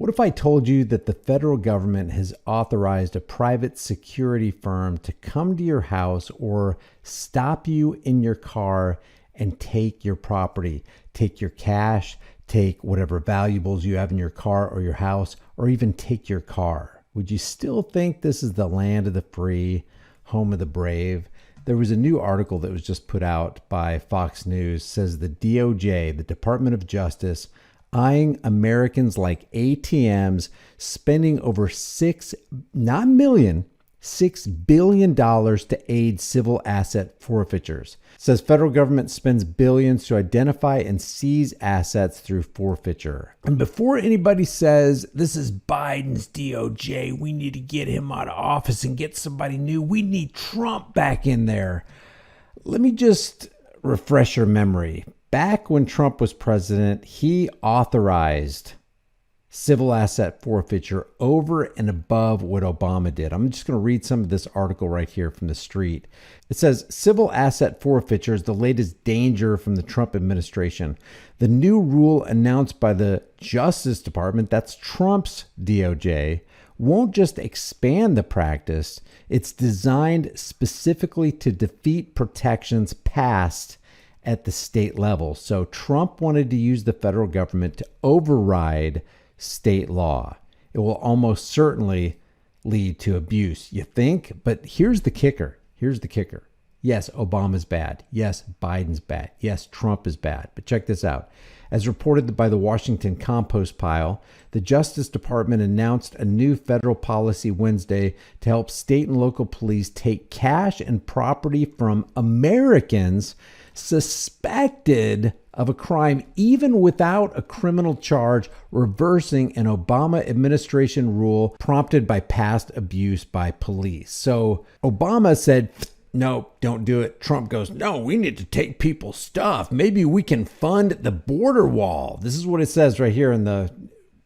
What if I told you that the federal government has authorized a private security firm to come to your house or stop you in your car and take your property, take your cash, take whatever valuables you have in your car or your house, or even take your car? Would you still think this is the land of the free, home of the brave? There was a new article that was just put out by Fox News, says the DOJ, the Department of Justice, eyeing Americans like ATMs, spending over $6 billion to aid civil asset forfeitures. It says federal government spends billions to identify and seize assets through forfeiture. And before anybody says this is Biden's DOJ, we need to get him out of office and get somebody new, we need Trump back in there, let me just refresh your memory. Back when Trump was president, he authorized civil asset forfeiture over and above what Obama did. I'm just going to read some of this article right here from the street. It says, civil asset forfeiture is the latest danger from the Trump administration. The new rule announced by the Justice Department, that's Trump's DOJ, won't just expand the practice. It's designed specifically to defeat protections passed at the state level. So Trump wanted to use the federal government to override state law. It will almost certainly lead to abuse, you think? But here's the kicker. Yes, Obama's bad. Yes, Biden's bad. Yes, Trump is bad. But check this out. As reported by the Washington Compost Pile, the Justice Department announced a new federal policy Wednesday to help state and local police take cash and property from Americans suspected of a crime, even without a criminal charge, reversing an Obama administration rule prompted by past abuse by police. So Obama said, no, don't do it. Trump goes, no, we need to take people's stuff. Maybe we can fund the border wall. This is what it says right here in the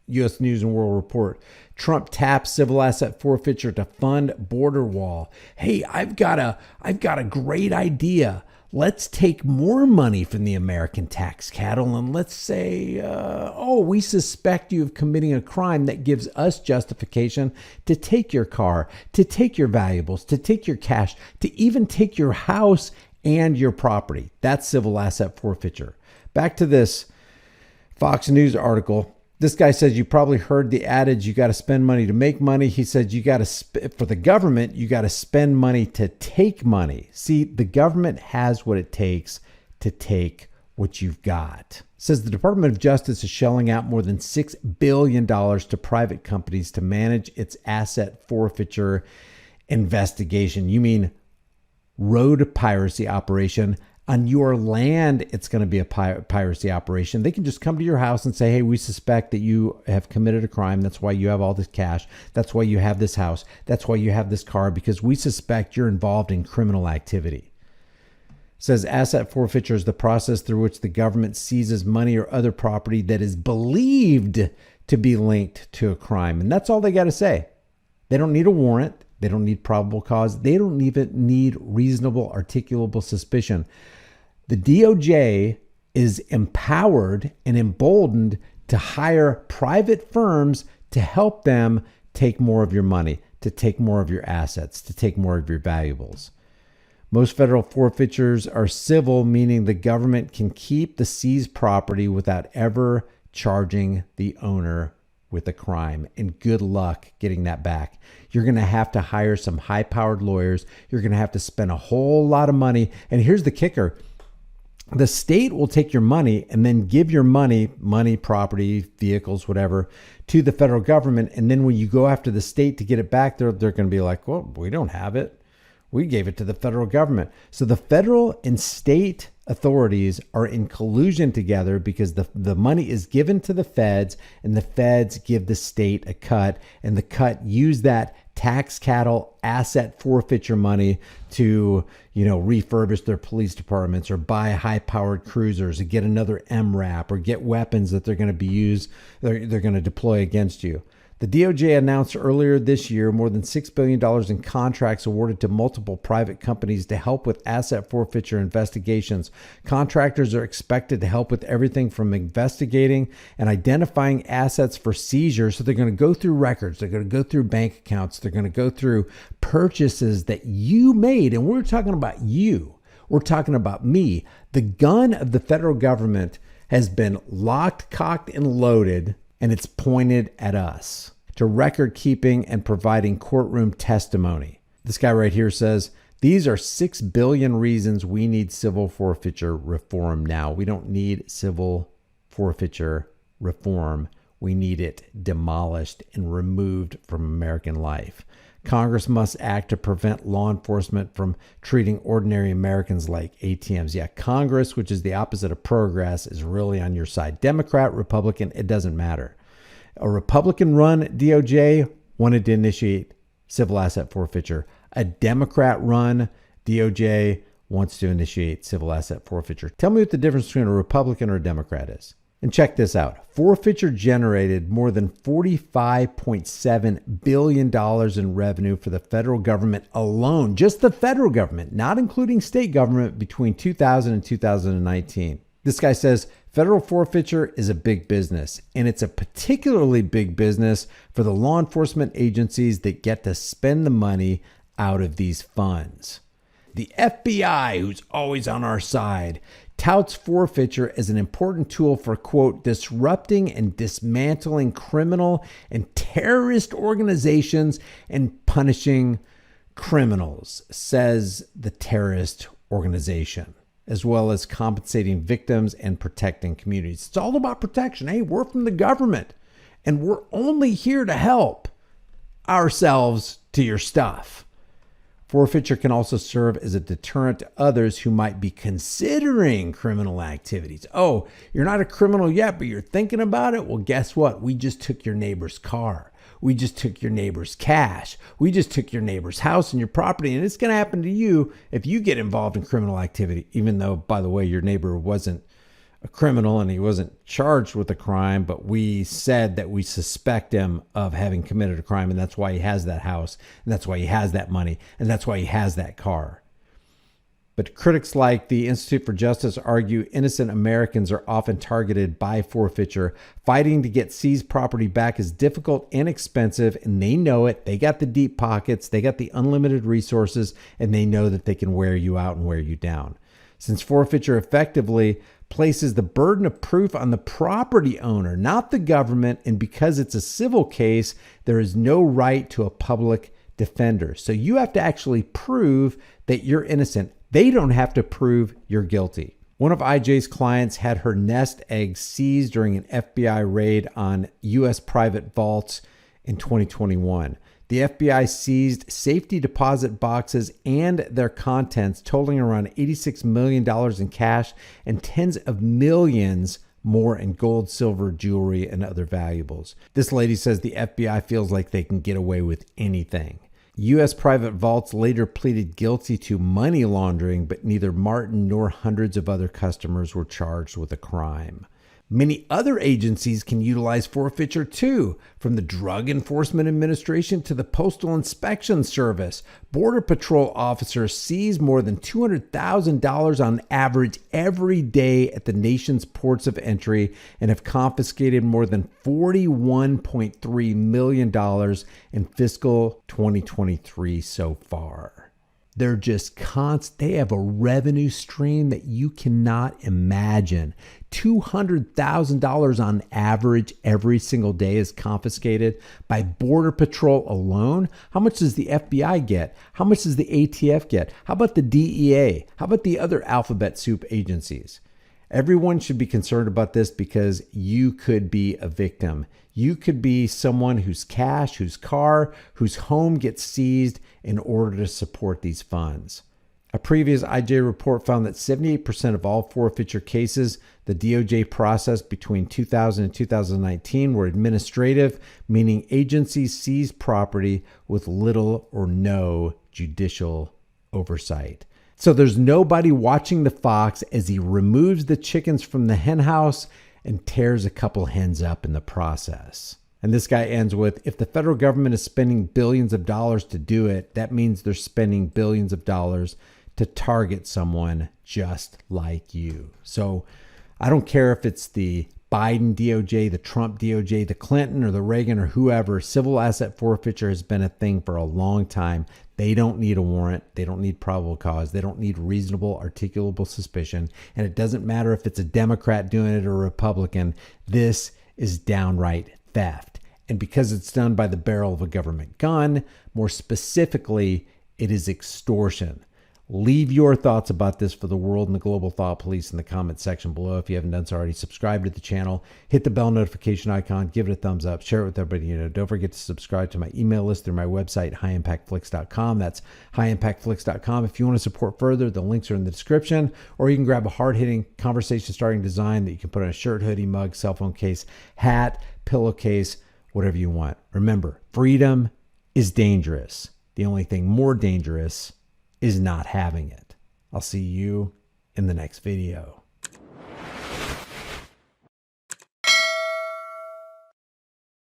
U.S. News and World Report. Trump taps civil asset forfeiture to fund border wall. Hey, I've got a great idea. Let's take more money from the American tax cattle and let's say, we suspect you of committing a crime that gives us justification to take your car, to take your valuables, to take your cash, to even take your house and your property. That's civil asset forfeiture. Back to this Fox News article. This guy says, you probably heard the adage, you got to spend money to make money. He said, for the government, you got to spend money to take money. See, the government has what it takes to take what you've got. It says the Department of Justice is shelling out more than $6 billion to private companies to manage its asset forfeiture investigation. You mean road piracy operation? On your land, it's going to be a piracy operation. They can just come to your house and say, hey, we suspect that you have committed a crime. That's why you have all this cash. That's why you have this house. That's why you have this car, because we suspect you're involved in criminal activity. It says asset forfeiture is the process through which the government seizes money or other property that is believed to be linked to a crime. And that's all they got to say. They don't need a warrant. They don't need probable cause. They don't even need reasonable articulable suspicion. The DOJ is empowered and emboldened to hire private firms to help them take more of your money, to take more of your assets, to take more of your valuables. Most federal forfeitures are civil, meaning the government can keep the seized property without ever charging the owner with a crime. And good luck getting that back. You're going to have to hire some high-powered lawyers. You're going to have to spend a whole lot of money. And here's the kicker. The state will take your money and then give your money, property, vehicles, whatever, to the federal government. And then when you go after the state to get it back, they're going to be like, well, we don't have it. We gave it to the federal government. So the federal and state authorities are in collusion together because the money is given to the feds and the feds give the state a cut, and the cut use that tax cattle asset forfeiture money to, refurbish their police departments or buy high-powered cruisers or get another MRAP or get weapons that they're going to deploy against you. The DOJ announced earlier this year more than $6 billion in contracts awarded to multiple private companies to help with asset forfeiture investigations. Contractors are expected to help with everything from investigating and identifying assets for seizure. So they're going to go through records. They're going to go through bank accounts. They're going to go through purchases that you made. And we're talking about you. We're talking about me. The gun of the federal government has been locked, cocked, and loaded, and it's pointed at us to record keeping and providing courtroom testimony. This guy right here says, these are 6 billion reasons we need civil forfeiture reform now. We don't need civil forfeiture reform. We need it demolished and removed from American life. Congress must act to prevent law enforcement from treating ordinary Americans like ATMs. Yeah, Congress, which is the opposite of progress, is really on your side. Democrat, Republican, it doesn't matter. A Republican-run DOJ wanted to initiate civil asset forfeiture. A Democrat-run DOJ wants to initiate civil asset forfeiture. Tell me what the difference between a Republican or a Democrat is. And check this out. Forfeiture generated more than $45.7 billion in revenue for the federal government alone, just the federal government, not including state government, between 2000 and 2019. This guy says federal forfeiture is a big business, and it's a particularly big business for the law enforcement agencies that get to spend the money out of these funds. The FBI, who's always on our side, touts forfeiture as an important tool for, quote, disrupting and dismantling criminal and terrorist organizations and punishing criminals, says the terrorist organization, as well as compensating victims and protecting communities. It's all about protection. Hey, we're from the government, and we're only here to help ourselves to your stuff. Forfeiture can also serve as a deterrent to others who might be considering criminal activities. Oh, you're not a criminal yet, but you're thinking about it? Well, guess what? We just took your neighbor's car. We just took your neighbor's cash. We just took your neighbor's house and your property. And it's going to happen to you if you get involved in criminal activity, even though, by the way, your neighbor wasn't a criminal and he wasn't charged with a crime, but we said that we suspect him of having committed a crime, and that's why he has that house, and that's why he has that money, and that's why he has that car. But critics like the Institute for Justice argue innocent Americans are often targeted by forfeiture. Fighting to get seized property back is difficult and expensive, and they know it. They got the deep pockets, they got the unlimited resources, and they know that they can wear you out and wear you down. Since forfeiture effectively places the burden of proof on the property owner, not the government, and because it's a civil case, there is no right to a public defender. So you have to actually prove that you're innocent. They don't have to prove you're guilty. One of IJ's clients had her nest egg seized during an FBI raid on U.S. private vaults in 2021. The FBI seized safety deposit boxes and their contents, totaling around $86 million in cash and tens of millions more in gold, silver, jewelry, and other valuables. This lady says the FBI feels like they can get away with anything. U.S. private vaults later pleaded guilty to money laundering, but neither Martin nor hundreds of other customers were charged with a crime. Many other agencies can utilize forfeiture too, from the Drug Enforcement Administration to the Postal Inspection Service. Border Patrol officers seize more than $200,000 on average every day at the nation's ports of entry and have confiscated more than $41.3 million in fiscal 2023 so far. They're just constant. They have a revenue stream that you cannot imagine. $200,000 on average every single day is confiscated by Border Patrol alone. How much does the FBI get? How much does the ATF get? How about the DEA? How about the other alphabet soup agencies? Everyone should be concerned about this because you could be a victim. You could be someone whose cash, whose car, whose home gets seized in order to support these funds. A previous IJ report found that 78% of all forfeiture cases the DOJ processed between 2000 and 2019 were administrative, meaning agencies seized property with little or no judicial oversight. So there's nobody watching the fox as he removes the chickens from the hen house and tears a couple hens up in the process. And this guy ends with, if the federal government is spending billions of dollars to do it, that means they're spending billions of dollars to target someone just like you. So I don't care if it's the Biden DOJ, the Trump DOJ, the Clinton or the Reagan or whoever, civil asset forfeiture has been a thing for a long time. They don't need a warrant. They don't need probable cause. They don't need reasonable, articulable suspicion. And it doesn't matter if it's a Democrat doing it or a Republican. This is downright theft. And because it's done by the barrel of a government gun, more specifically, it is extortion. Leave your thoughts about this for the world and the global thought police in the comment section below. If you haven't done so already, subscribe to the channel, hit the bell notification icon, give it a thumbs up, share it with everybody you know. Don't forget to subscribe to my email list through my website, highimpactflix.com. That's highimpactflix.com. If you want to support further, the links are in the description, or you can grab a hard-hitting, conversation-starting design that you can put on a shirt, hoodie, mug, cell phone case, hat, pillowcase, whatever you want. Remember, freedom is dangerous. The only thing more dangerous is not having it. I'll see you in the next video.